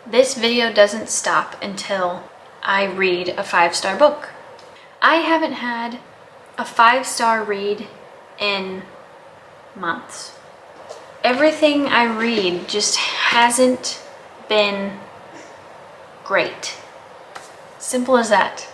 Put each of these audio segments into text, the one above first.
This video doesn't stop until I read a 5-star book. I haven't had a 5-star read in months. Everything I read just hasn't been great. Simple as that.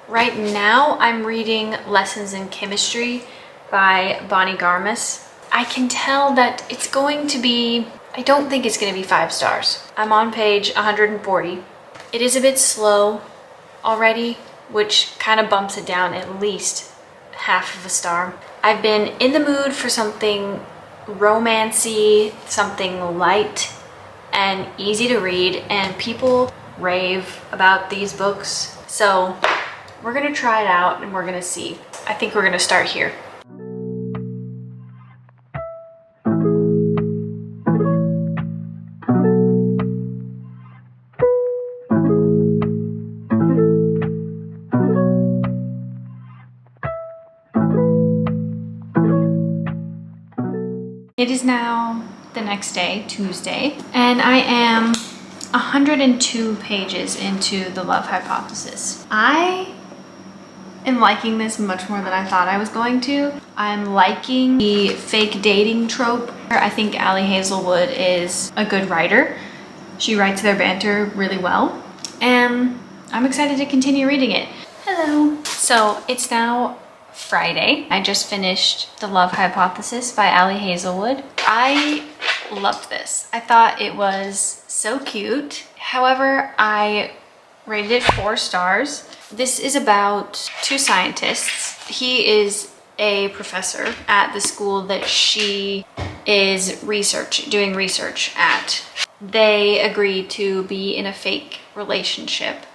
Right now I'm reading Lessons in Chemistry by Bonnie Garmus. I can tell that it's going to be, I don't think it's going to be 5 stars. I'm on page 140. It is a bit slow already, which kind of bumps it down at least half of a star. I've been in the mood for something romancy, something light and easy to read, and people rave about these books. So we're gonna try it out and we're gonna see. I think we're gonna start here. It is now the next day, Tuesday, and I am 102 pages into The Love Hypothesis. I am liking this much more than I thought I was going to. I'm liking the fake dating trope. I think Ali Hazelwood is a good writer. She writes their banter really well, and I'm excited to continue reading it. Hello. So it's now Friday. I just finished The Love Hypothesis by Ali Hazelwood. I loved this. I thought it was so cute. However, I rated it 4 stars. This is about 2 scientists. He is a professor at the school that she is doing research at. They agree to be in a fake relationship.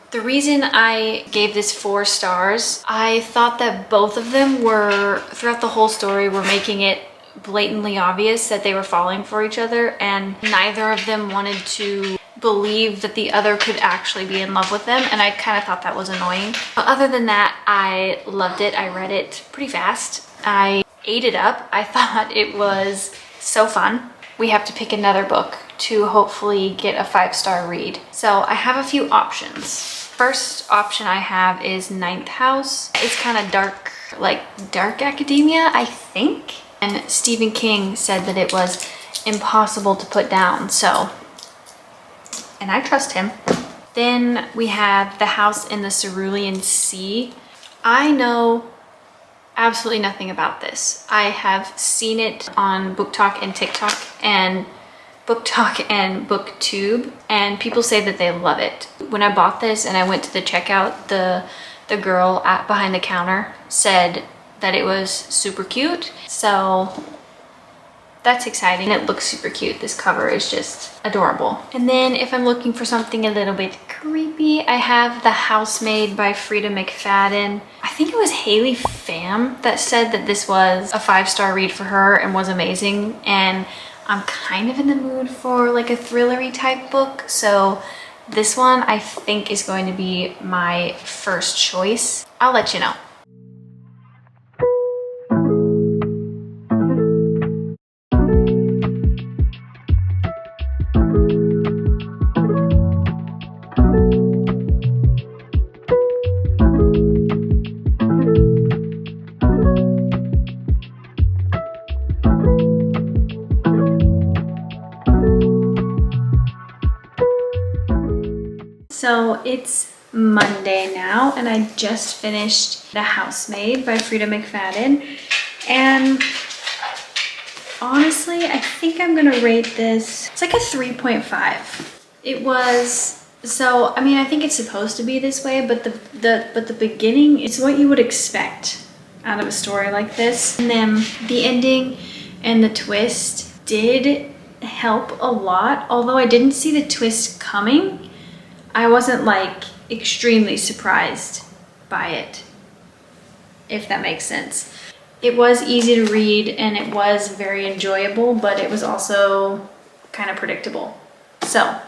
The reason I gave this 4 stars, I thought that both of them were, throughout the whole story, were making it blatantly obvious that they were falling for each other, and neither of them wanted to believe that the other could actually be in love with them, and I kind of thought that was annoying. But other than that, I loved it. I read it pretty fast. I ate it up. I thought it was so fun. We have to pick another book to hopefully get a 5-star read. So I have a few options. First option I have is Ninth House. It's kind of dark, like dark academia, I think. And Stephen King said that it was impossible to put down, so, and I trust him. Then we have The House in the Cerulean Sea. I know absolutely nothing about this. I have seen it on Book Talk and TikTok and BookTube, and people say that they love it. When I bought this and I went to the checkout, the girl behind the counter said that it was super cute. So that's exciting. It looks super cute. This cover is just adorable. And then if I'm looking for something a little bit creepy, I have The Housemaid by Frida McFadden. I think it was Haley Pham that said that this was a 5-star read for her and was amazing. And I'm kind of in the mood for like a thrillery type book. So this one I think is going to be my first choice. I'll let you know. So it's Monday now, and I just finished The Housemaid by Frida McFadden, and honestly, I think I'm gonna rate this, it's like a 3.5. It was, so I mean, I think it's supposed to be this way, but the beginning is what you would expect out of a story like this, and then the ending and the twist did help a lot. Although I didn't see the twist coming, I wasn't like extremely surprised by it, if that makes sense. It was easy to read and it was very enjoyable, but it was also kind of predictable. So,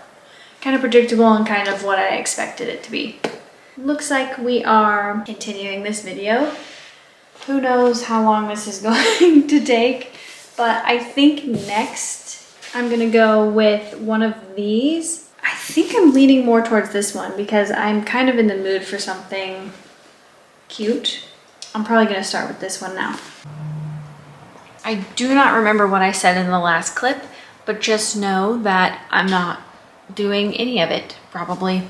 kind of predictable and kind of what I expected it to be. Looks like we are continuing this video. Who knows how long this is going to take, but I think next I'm gonna go with one of these. I think I'm leaning more towards this one because I'm kind of in the mood for something cute. I'm probably gonna start with this one now. I do not remember what I said in the last clip, but just know that I'm not doing any of it, probably.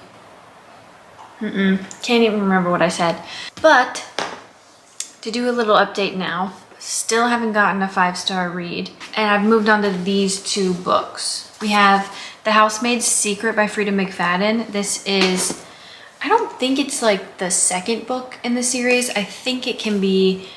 Can't even remember what I said. But to do a little update now, still haven't gotten a 5-star read, and I've moved on to these 2 books. We have The Housemaid's Secret by Frida McFadden. This is, I don't think it's like the 2nd book in the series. I think it can be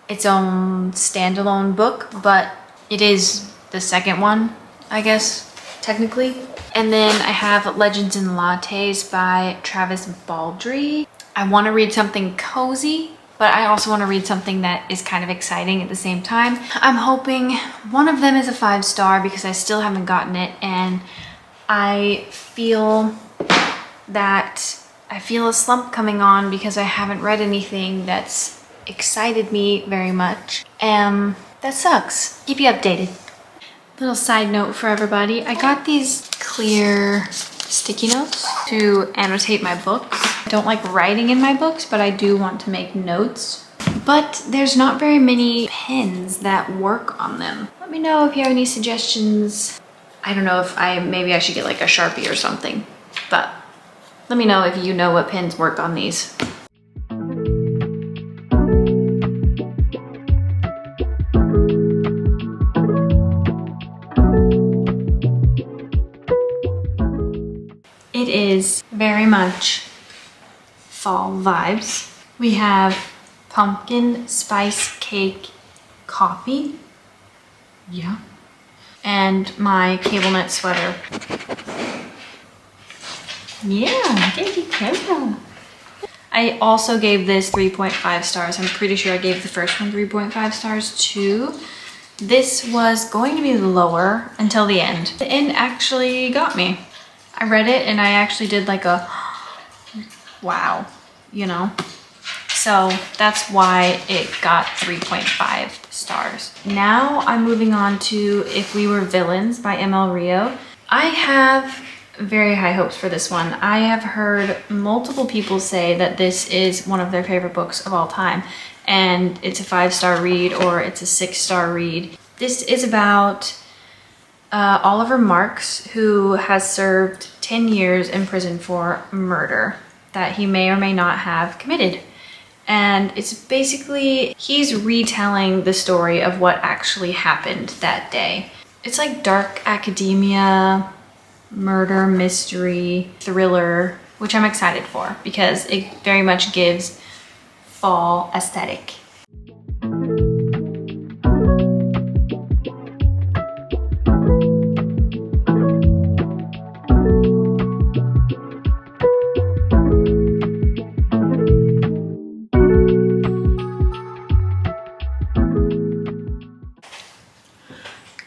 its own standalone book, but it is the 2nd one, I guess, technically. And then I have Legends and Lattes by Travis Baldree. I want to read something cozy, but I also want to read something that is kind of exciting at the same time. I'm hoping one of them is a 5-star because I still haven't gotten it, and I feel a slump coming on because I haven't read anything that's excited me very much. That sucks. Keep you updated. Little side note for everybody. I got these clear sticky notes to annotate my books. I don't like writing in my books, but I do want to make notes. But there's not very many pens that work on them. Let me know if you have any suggestions. I don't know if maybe I should get like a Sharpie or something, but let me know if you know what pens work on these. It is very much fall vibes. We have pumpkin spice cake coffee. Yeah. And my cable knit sweater. Yeah, Katie Kara. I also gave this 3.5 stars. I'm pretty sure I gave the first one 3.5 stars too. This was going to be lower until the end. The end actually got me. I read it and I actually did like a wow, you know? So that's why it got 3.5 stars. Now I'm moving on to If We Were Villains by ML Rio. I have very high hopes for this one. I have heard multiple people say that this is one of their favorite books of all time, and it's a 5-star read or it's a 6-star read. This is about Oliver Marks, who has served 10 years in prison for murder that he may or may not have committed. And it's basically, he's retelling the story of what actually happened that day. It's like dark academia, murder, mystery, thriller, which I'm excited for because it very much gives fall aesthetic.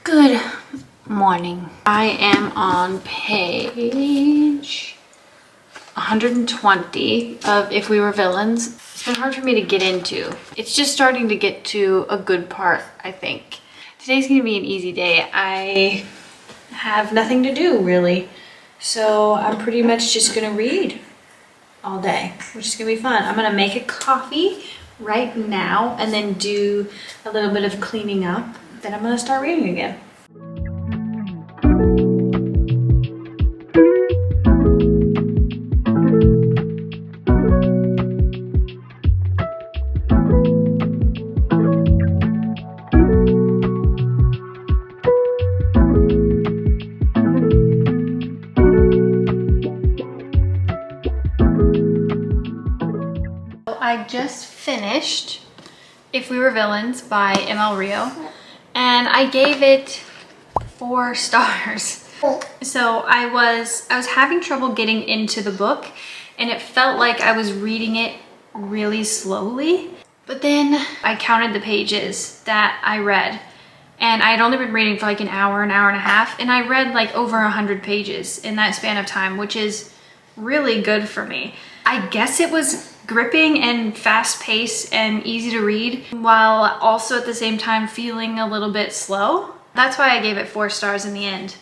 Good morning. I am on page 120 of If We Were Villains. It's been hard for me to get into. It's just starting to get to a good part, I think. Today's gonna be an easy day. I have nothing to do, really. So I'm pretty much just gonna read all day, which is gonna be fun. I'm gonna make a coffee right now and then do a little bit of cleaning up. Then I'm gonna start reading again. I just finished If We Were Villains by ML Rio, and I gave it 4 stars. So I was having trouble getting into the book, and it felt like I was reading it really slowly. But then I counted the pages that I read, and I had only been reading for like an hour and a half, and I read like over 100 pages in that span of time, which is really good for me. I guess it was gripping and fast-paced and easy to read, while also at the same time feeling a little bit slow. That's why I gave it 4 stars in the end.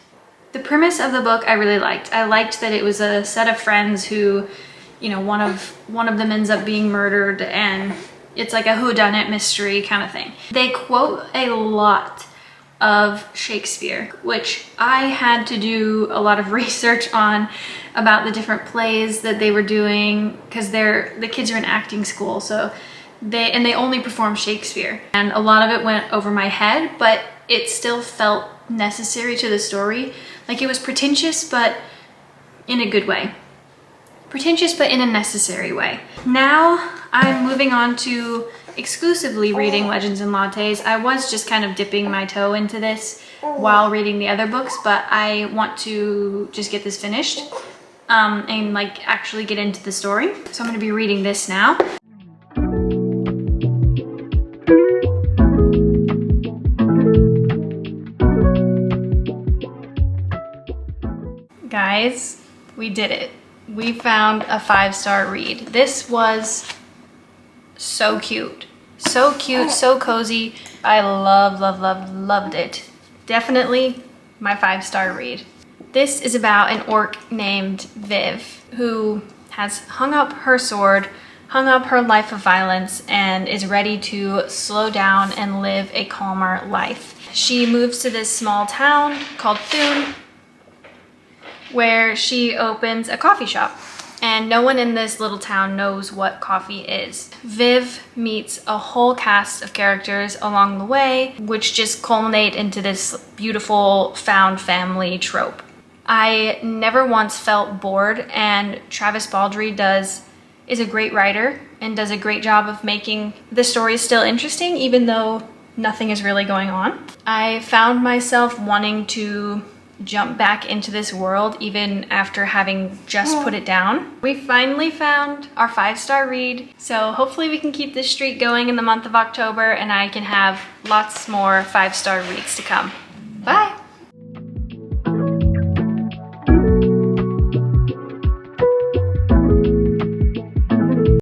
The premise of the book I really liked. I liked that it was a set of friends who, you know, one of them ends up being murdered, and it's like a whodunit mystery kind of thing. They quote a lot of Shakespeare, which I had to do a lot of research on about the different plays that they were doing, because the kids are in acting school, so they only perform Shakespeare, and a lot of it went over my head, but it still felt necessary to the story. Like, it was pretentious, but in a good way. Pretentious, but in a necessary way. Now I'm moving on to exclusively reading Legends and Lattes. I was just kind of dipping my toe into this while reading the other books, but I want to just get this finished and like actually get into the story. So I'm going to be reading this now. Guys, we did it. We found a 5-star read. This was so cute. So cute, so cozy. I loved it. Definitely my 5-star read. This is about an orc named Viv who has hung up her sword, hung up her life of violence, and is ready to slow down and live a calmer life. She moves to this small town called Thune, where she opens a coffee shop, and no one in this little town knows what coffee is. Viv meets a whole cast of characters along the way, which just culminate into this beautiful found family trope. I never once felt bored, and Travis Baldree is a great writer and does a great job of making the story still interesting, even though nothing is really going on. I found myself wanting to jump back into this world even after having just put it down. We finally found our 5-star read, so hopefully we can keep this streak going in the month of October, and I can have lots more 5-star reads to come. Bye!